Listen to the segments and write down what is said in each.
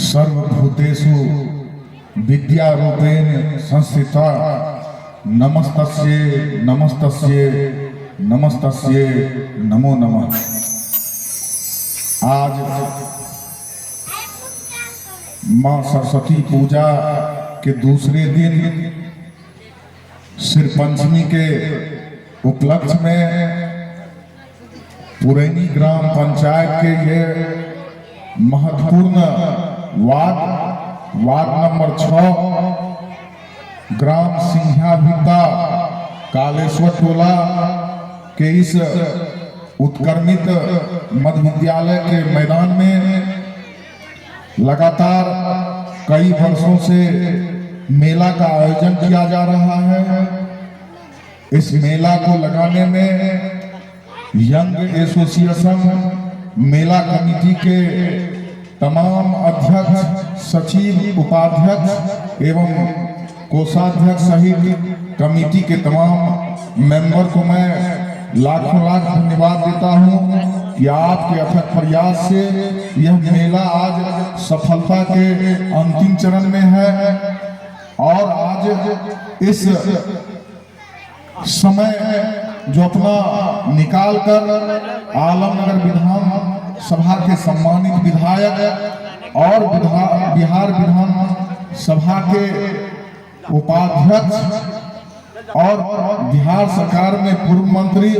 सर्वभूतेषु विद्यारूपेण संस्थिता नमस्तस्ये नमस्तस्ये नमस्तस्ये नमो नमः। आज माँ सरस्वती पूजा के दूसरे दिन सिर पंचमी के उपलक्ष्य में पुरैनी ग्राम पंचायत के ये महत्वपूर्ण वार्ड नंबर 6 ग्राम सिंघिया कालेश्वर टोला के इस उत्क्रमित मध्य विद्यालय के मैदान में लगातार कई वर्षों से मेला का आयोजन किया जा रहा है। इस मेला को लगाने में यंग एसोसिएशन मेला कमेटी के तमाम अध्यक्ष, सचिव, उपाध्यक्ष एवं कोषाध्यक्ष सहित कमेटी के तमाम मेंबर को मैं लाखों लाख धन्यवाद देता हूं कि आपके अथक प्रयास से यह मेला आज सफलता के अंतिम चरण में है। और आज इस समय जो अपना निकाल कर आलमनगर विधान सभा के सम्मानित विधायक और बिहार विधान सभा के उपाध्यक्ष और बिहार सरकार में पूर्व मंत्री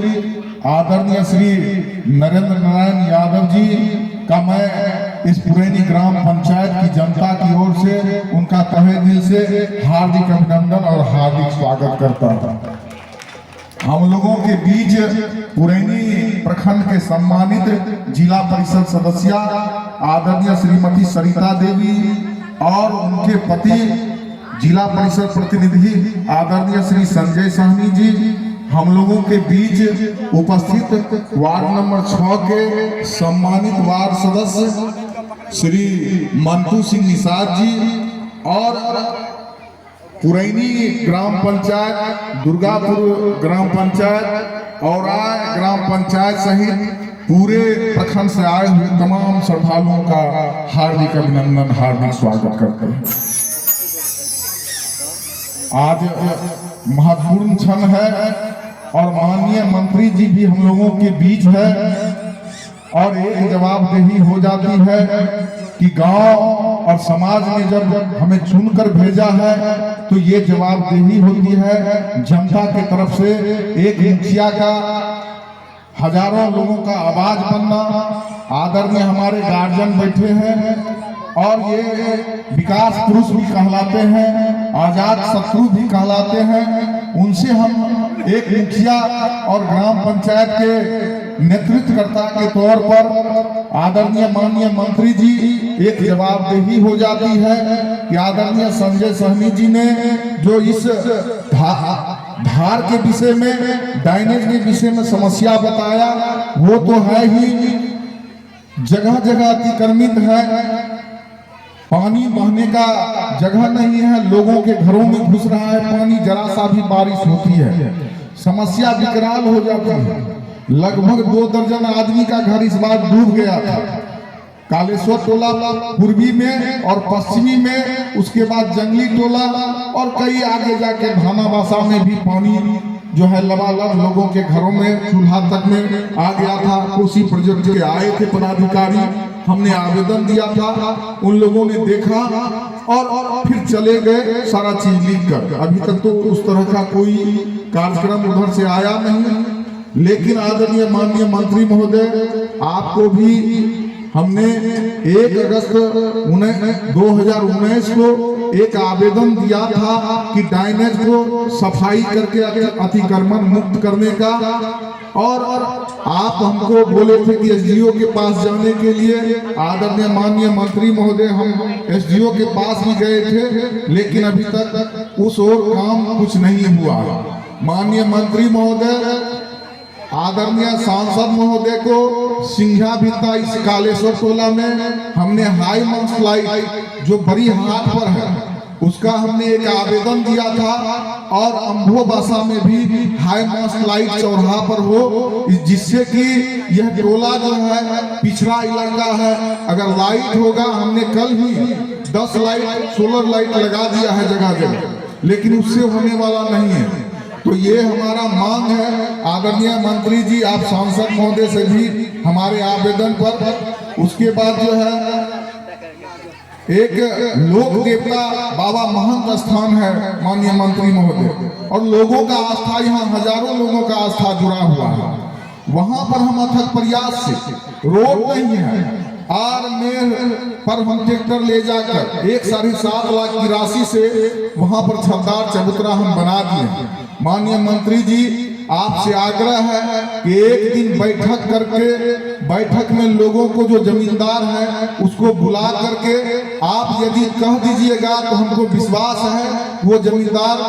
आदरणीय श्री नरेंद्र नारायण यादव जी का मैं इस पुरैनी ग्राम पंचायत की जनता की ओर से उनका तहे दिल से हार्दिक अभिनंदन और हार्दिक स्वागत करता हूँ। हम लोगों के बीच पुरैनी प्रखंड के सम्मानित जिला परिषद सदस्य आदरणीय श्रीमती सरिता देवी और उनके पति जिला परिषद प्रतिनिधि आदरणीय श्री संजय साहनी जी हम लोगों के बीच उपस्थित वार्ड नंबर 6 के सम्मानित वार्ड सदस्य श्री मंटू सिंह निषाद जी और पुरैनी ग्राम पंचायत, दुर्गापुर ग्राम पंचायत और ग्राम पंचायत सहित पूरे प्रखंड से आए हुए तमाम श्रद्धालुओं का हार्दिक अभिनंदन, हार्दिक स्वागत करते हैं। आज महत्वपूर्ण क्षण है और माननीय मंत्री जी भी हम लोगों के बीच है और एक जवाबदेही हो जाती है कि गांव और समाज ने जब हमें चुनकर भेजा है तो ये जवाबदेही होती है जनता की तरफ से एक मुखिया का हजारों लोगों का आवाज बनना। आदरणीय हमारे गार्जियन बैठे हैं और ये विकास पुरुष भी कहलाते हैं, आजाद शत्रु भी कहलाते हैं। उनसे हम एक मुखिया और ग्राम पंचायत के नेतृत्वकर्ता के तौर पर आदरणीय माननीय मंत्री जी एक जवाबदेही हो जाती है कि आदरणीय संजय साहनी जी ने जो इस धार के विषय में, ड्रेनेज के विषय में समस्या बताया वो तो है ही, जगह जगह अतिक्रमित है, पानी बहने का जगह नहीं है, लोगों के घरों में घुस रहा है पानी, जरा सा भी बारिश होती है समस्या विकराल हो जाती है। लगभग 2 दर्जन आदमी का घर इस बार डूब गया था, कालेश्वर टोला पूर्वी में और पश्चिमी में, उसके बाद जंगली टोला और कई आगे जाके भानाबासा में भी पानी जो है लबालब लोगों के घरों में चूल्हा तक में आ गया था। कोसी प्रोजेक्ट के आए थे पदाधिकारी, हमने आवेदन दिया था, उन लोगों ने देखा और फिर चले गए सारा चीज लिख कर। अभी तक तो उस तरह का कोई कार्यक्रम उधर से आया नहीं, लेकिन आदरणीय माननीय मंत्री महोदय आपको भी हमने 1 अगस्त 2019 को एक आवेदन दिया था कि ड्रेनेज को सफाई करके अतिक्रमण मुक्त करने का, और आप हमको बोले थे कि एसडीओ के पास जाने के लिए। आदरणीय माननीय मंत्री महोदय हम एसडीओ के पास भी गए थे, लेकिन अभी तक उस ओर काम कुछ नहीं हुआ। माननीय मंत्री महोदय, आदरणीय सांसद महोदय को सिंघिया इस कालेश्वर टोला में हमने हाई मंच लाइट जो बड़ी हाट पर है उसका हमने एक आवेदन दिया था, और अम्भोबासा में भी हाई मास्ट लाइट चौराहा पर हो, जिससे कि यह टोला जो है पिछड़ा इलाका है। अगर लाइट होगा, हमने कल ही 10 लाइट सोलर लाइट लगा दिया है जगह जगह, लेकिन उससे होने वाला नहीं है। तो ये हमारा मांग है आदरणीय मंत्री जी, आप सांसद महोदय से भी हमारे आवेदन पर। उसके बाद जो है एक लोक देवता बाबा महंत स्थान है माननीय मंत्री महोदय, और लोगों का आस्था, यहाँ हजारों लोगों का आस्था जुड़ा हुआ है। वहां पर हम अथक प्रयास से, रोड नहीं है, आर में पर हम ट्रैक्टर ले जाकर 1.7 लाख की राशि से वहां पर छतदार चबूतरा हम बना दिए। माननीय मंत्री जी, आपसे आग्रह है कि एक दिन बैठक करके, बैठक में लोगों को जो जमींदार है उसको बुला करके आप यदि कह दीजिएगा तो हमको विश्वास है वो जमींदार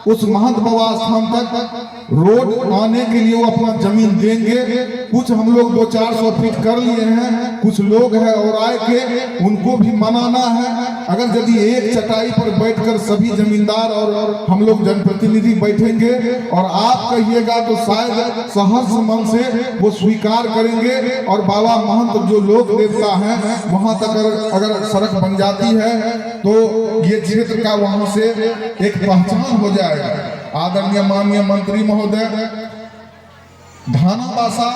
उस महंत बाबा स्थान तक रोड आने के लिए वो अपना जमीन देंगे। कुछ हम लोग 200-400 फीट कर लिए हैं, कुछ लोग हैं और आए के उनको भी मनाना है। अगर यदि एक चटाई पर बैठकर सभी जमींदार और हम लोग जनप्रतिनिधि बैठेंगे और आप कहिएगा तो शायद सहर्ष मन से वो स्वीकार करेंगे, और बाबा महंत जो लोक देवता हैं वहां तक अगर सड़क बन जाती है तो ये क्षेत्र का वहां से एक पहचान हो जाएगा। आदरणीय माननीय मंत्री महोदय, धानाबासा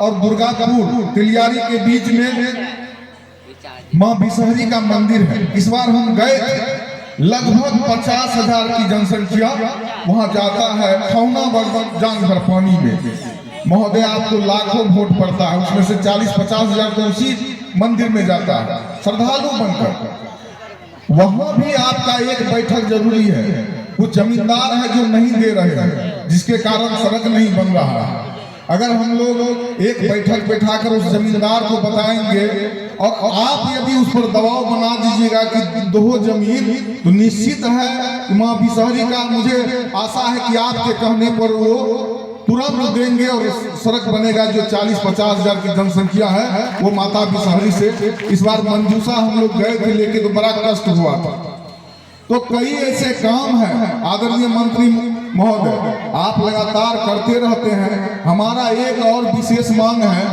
और दुर्गापुर तिलियारी के बीच में मां बिसहरी का मंदिर है। इस बार हम गए थे, लगभग 50,000 की जनसंख्या वहां जाता है खौना जान भर पानी में। महोदय, आपको लाखों वोट पड़ता है, उसमें से 40-50 हजार तो उसी मंदिर में जाता है श्रद्धालु बनकर। वहां भी आपका एक बैठक जरूरी है। कुछ जमींदार है जो नहीं दे रहे हैं, जिसके कारण सड़क नहीं बन रहा है। अगर हम लोग एक बैठक बैठाकर उस जमींदार को बताएंगे और आप यदि उस पर दबाव बना दीजिएगा कि दो जमीन, तो निश्चित है मां बिसहरी का, मुझे आशा है कि आपके कहने पर वो तुरंत देंगे और सड़क बनेगा। जो 40-50 हजार की जनसंख्या है वो माता बिसहरी से, इस बार मंजूसा हम लोग गए थे लेके तो बड़ा कष्ट हुआ था। तो कई ऐसे काम हैं आदरणीय मंत्री महोदय, आप लगातार करते रहते हैं। हमारा एक और विशेष मांग है,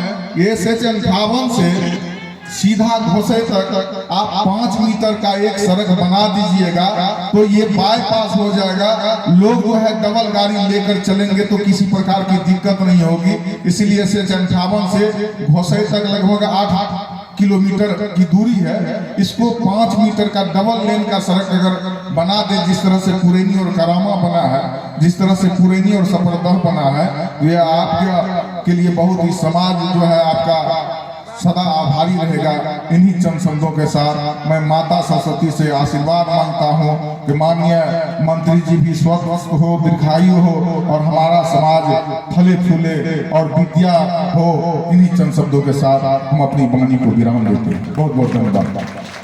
SH 58 से सीधा घोसे तक आप 5 मीटर का एक सड़क बना दीजिएगा तो ये बाईपास हो जाएगा। लोग जो है डबल गाड़ी लेकर चलेंगे तो किसी प्रकार की दिक्कत नहीं होगी। इसीलिए SH 58 से घोसे तक लगभग 8 किलोमीटर की दूरी है, इसको 5 मीटर का डबल लेन का सड़क अगर बना दे, जिस तरह से पुरैनी और करामा बना है, जिस तरह से पुरैनी और सफरदह बना है, ये आपके लिए बहुत ही समाज जो है आपका सदा आभारी रहेगा। इन्हीं चंद शब्दों के साथ मैं माता सरस्वती से आशीर्वाद मांगता हूँ कि माननीय मंत्री जी भी स्वस्थ हो, दीर्घायु हो और हमारा समाज फले फूले और विद्या हो। इन्हीं चंद शब्दों के साथ हम अपनी वाणी को विराम देते हैं। बहुत बहुत धन्यवाद।